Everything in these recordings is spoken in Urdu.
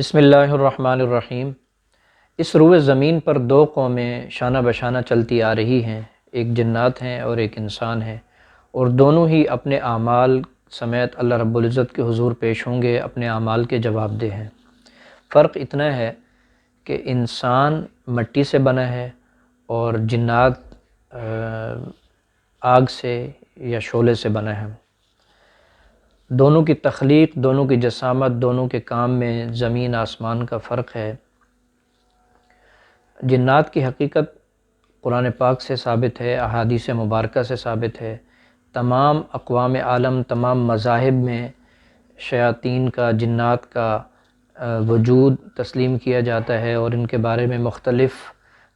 بسم اللہ الرحمن الرحیم۔ اس روئے زمین پر دو قومیں شانہ بشانہ چلتی آ رہی ہیں، ایک جنات ہیں اور ایک انسان ہیں، اور دونوں ہی اپنے اعمال سمیت اللہ رب العزت کے حضور پیش ہوں گے، اپنے اعمال کے جواب دہ ہیں۔ فرق اتنا ہے کہ انسان مٹی سے بنا ہے اور جنات آگ سے یا شعلے سے بنا ہے۔ دونوں کی تخلیق، دونوں کی جسامت، دونوں کے کام میں زمین آسمان کا فرق ہے۔ جنات کی حقیقت قرآن پاک سے ثابت ہے، احادیث مبارکہ سے ثابت ہے۔ تمام اقوام عالم، تمام مذاہب میں شیاطین کا، جنات کا وجود تسلیم کیا جاتا ہے، اور ان کے بارے میں مختلف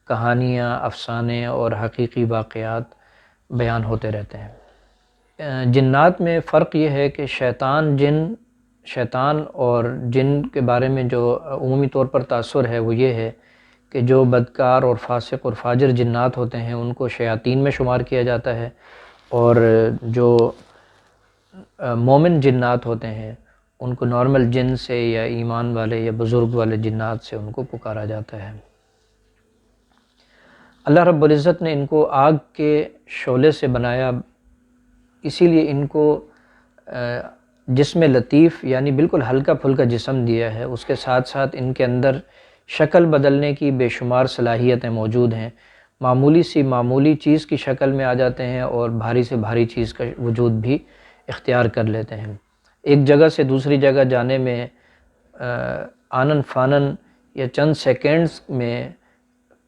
کہانیاں، افسانے اور حقیقی واقعات بیان ہوتے رہتے ہیں۔ جنات میں فرق یہ ہے کہ شیطان اور جن کے بارے میں جو عمومی طور پر تاثر ہے وہ یہ ہے کہ جو بدکار اور فاسق اور فاجر جنات ہوتے ہیں ان کو شیاطین میں شمار کیا جاتا ہے، اور جو مومن جنات ہوتے ہیں ان کو نارمل جن سے یا ایمان والے یا بزرگ والے جنات سے ان کو پکارا جاتا ہے۔ اللہ رب العزت نے ان کو آگ کے شعلے سے بنایا، اسی لیے ان کو جسم لطیف یعنی بالکل ہلکا پھلکا جسم دیا ہے۔ اس کے ساتھ ساتھ ان کے اندر شکل بدلنے کی بے شمار صلاحیتیں موجود ہیں۔ معمولی چیز کی شکل میں آ جاتے ہیں اور بھاری سے بھاری چیز کا وجود بھی اختیار کر لیتے ہیں۔ ایک جگہ سے دوسری جگہ جانے میں آنن فانن یا چند سیکنڈز میں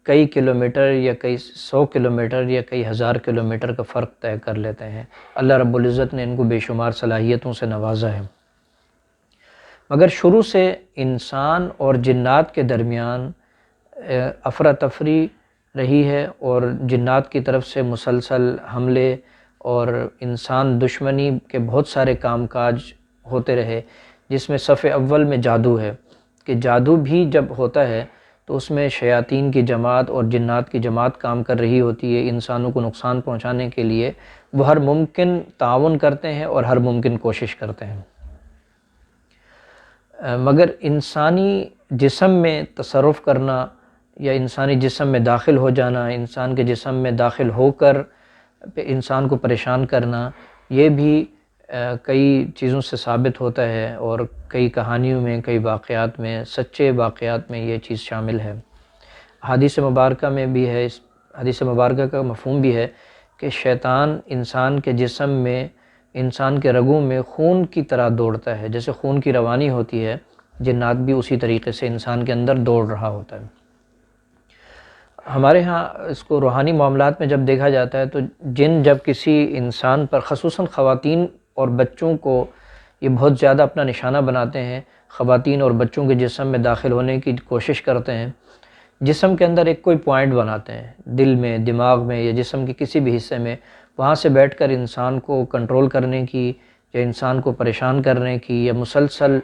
کئی کلومیٹر یا کئی 100 کلومیٹر یا کئی ہزار کلومیٹر کا فرق طے کر لیتے ہیں۔ اللہ رب العزت نے ان کو بے شمار صلاحیتوں سے نوازا ہے۔ مگر شروع سے انسان اور جنات کے درمیان افراتفری رہی ہے، اور جنات کی طرف سے مسلسل حملے اور انسان دشمنی کے بہت سارے کام کاج ہوتے رہے، جس میں صف اول میں جادو ہے کہ جادو بھی جب ہوتا ہے تو اس میں شیاطین کی جماعت اور جنات کی جماعت کام کر رہی ہوتی ہے انسانوں کو نقصان پہنچانے کے لیے۔ وہ ہر ممکن تعاون کرتے ہیں اور ہر ممکن کوشش کرتے ہیں، مگر انسانی جسم میں تصرف کرنا یا انسانی جسم میں داخل ہو جانا، انسان کے جسم میں داخل ہو کر انسان کو پریشان کرنا، یہ بھی کئی چیزوں سے ثابت ہوتا ہے، اور کئی کہانیوں میں، کئی واقعات میں، سچے واقعات میں یہ چیز شامل ہے۔ حدیث مبارکہ میں بھی ہے، اس حدیث مبارکہ کا مفہوم بھی ہے کہ شیطان انسان کے جسم میں، انسان کے رگوں میں خون کی طرح دوڑتا ہے، جیسے خون کی روانی ہوتی ہے، جنات بھی اسی طریقے سے انسان کے اندر دوڑ رہا ہوتا ہے۔ ہمارے ہاں اس کو روحانی معاملات میں جب دیکھا جاتا ہے تو جن جب کسی انسان پر، خصوصاً خواتین اور بچوں کو یہ بہت زیادہ اپنا نشانہ بناتے ہیں، خواتین اور بچوں کے جسم میں داخل ہونے کی کوشش کرتے ہیں، جسم کے اندر ایک کوئی پوائنٹ بناتے ہیں، دل میں، دماغ میں یا جسم کے کسی بھی حصے میں، وہاں سے بیٹھ کر انسان کو کنٹرول کرنے کی یا انسان کو پریشان کرنے کی، یا مسلسل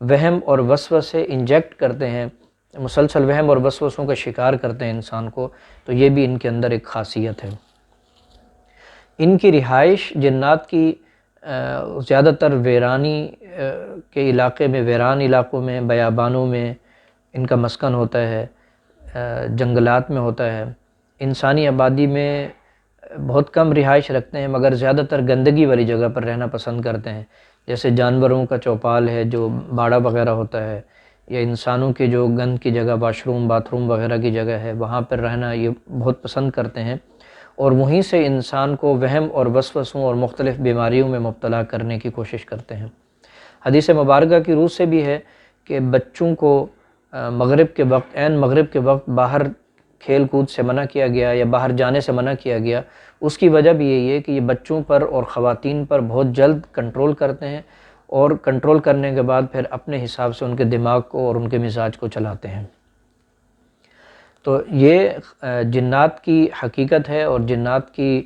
وہم اور وسوسے انجیکٹ کرتے ہیں، مسلسل وہم اور وسوسوں کا شکار کرتے ہیں انسان کو، تو یہ بھی ان کے اندر ایک خاصیت ہے۔ ان کی رہائش جنات کی زیادہ تر ویرانی کے علاقے میں، ویران علاقوں میں، بیابانوں میں ان کا مسکن ہوتا ہے، جنگلات میں ہوتا ہے۔ انسانی آبادی میں بہت کم رہائش رکھتے ہیں، مگر زیادہ تر گندگی والی جگہ پر رہنا پسند کرتے ہیں، جیسے جانوروں کا چوپال ہے جو باڑہ وغیرہ ہوتا ہے، یا انسانوں کے جو گند کی جگہ، واش روم، باتھ روم وغیرہ کی جگہ ہے، وہاں پر رہنا یہ بہت پسند کرتے ہیں، اور وہیں سے انسان کو وہم اور وسوسوں اور مختلف بیماریوں میں مبتلا کرنے کی کوشش کرتے ہیں۔ حدیث مبارکہ کی روح سے بھی ہے کہ بچوں کو مغرب کے وقت، عین مغرب کے وقت باہر کھیل کود سے منع کیا گیا یا باہر جانے سے منع کیا گیا۔ اس کی وجہ بھی یہی ہے کہ یہ بچوں پر اور خواتین پر بہت جلد کنٹرول کرتے ہیں، اور کنٹرول کرنے کے بعد پھر اپنے حساب سے ان کے دماغ کو اور ان کے مزاج کو چلاتے ہیں۔ تو یہ جنات کی حقیقت ہے، اور جنات کی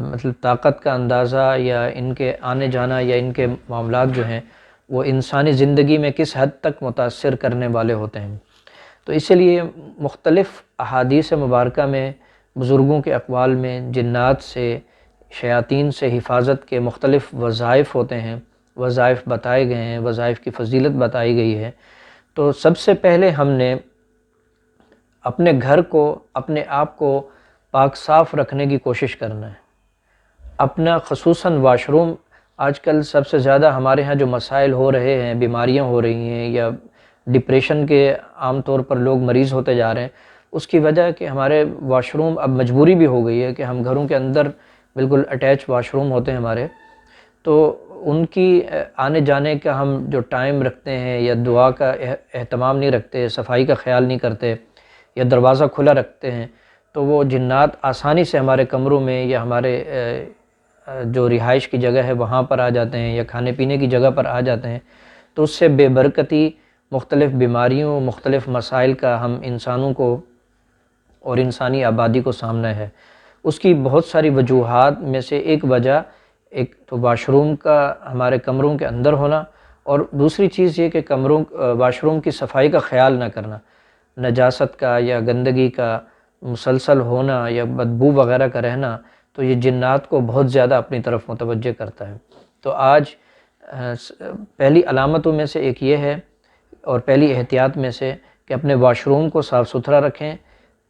مطلب طاقت کا اندازہ یا ان کے آنے جانا یا ان کے معاملات جو ہیں وہ انسانی زندگی میں کس حد تک متاثر کرنے والے ہوتے ہیں۔ تو اسی لیے مختلف احادیث مبارکہ میں، بزرگوں کے اقوال میں جنات سے، شیاطین سے حفاظت کے مختلف وظائف ہوتے ہیں، وظائف بتائے گئے ہیں، وظائف کی فضیلت بتائی گئی ہے۔ تو سب سے پہلے ہم نے اپنے گھر کو، اپنے آپ کو پاک صاف رکھنے کی کوشش کرنا ہے۔ اپنا خصوصاً واش روم، آج کل سب سے زیادہ ہمارے ہاں جو مسائل ہو رہے ہیں، بیماریاں ہو رہی ہیں یا ڈپریشن کے عام طور پر لوگ مریض ہوتے جا رہے ہیں، اس کی وجہ کہ ہمارے واش روم اب مجبوری بھی ہو گئی ہے کہ ہم گھروں کے اندر بالکل اٹیچ واش روم ہوتے ہیں ہمارے، تو ان کی آنے جانے کا ہم جو ٹائم رکھتے ہیں یا دعا کا اہتمام نہیں رکھتے، صفائی کا خیال نہیں کرتے یا دروازہ کھلا رکھتے ہیں، تو وہ جنات آسانی سے ہمارے کمروں میں یا ہمارے جو رہائش کی جگہ ہے وہاں پر آ جاتے ہیں یا کھانے پینے کی جگہ پر آ جاتے ہیں، تو اس سے بے برکتی، مختلف بیماریوں، مختلف مسائل کا ہم انسانوں کو اور انسانی آبادی کو سامنا ہے۔ اس کی بہت ساری وجوہات میں سے ایک وجہ، ایک تو واش روم کا ہمارے کمروں کے اندر ہونا، اور دوسری چیز یہ کہ واش روم کی صفائی کا خیال نہ کرنا، نجاست کا یا گندگی کا مسلسل ہونا یا بدبو وغیرہ کا رہنا، تو یہ جنات کو بہت زیادہ اپنی طرف متوجہ کرتا ہے۔ تو آج پہلی علامتوں میں سے ایک یہ ہے، اور پہلی احتیاط میں سے، کہ اپنے واش روم کو صاف ستھرا رکھیں،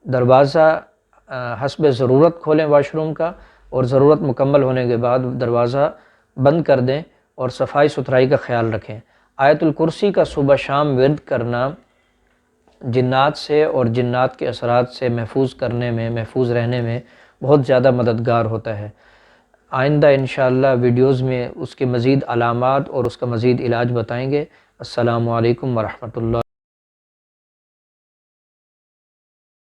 دروازہ حسب ضرورت کھولیں واش روم کا، اور ضرورت مکمل ہونے کے بعد دروازہ بند کر دیں اور صفائی ستھرائی کا خیال رکھیں۔ آیت الکرسی کا صبح شام ورد کرنا جنات سے اور جنات کے اثرات سے محفوظ کرنے میں، محفوظ رہنے میں بہت زیادہ مددگار ہوتا ہے۔ آئندہ انشاءاللہ ویڈیوز میں اس کے مزید علامات اور اس کا مزید علاج بتائیں گے۔ السلام علیکم ورحمۃ اللہ۔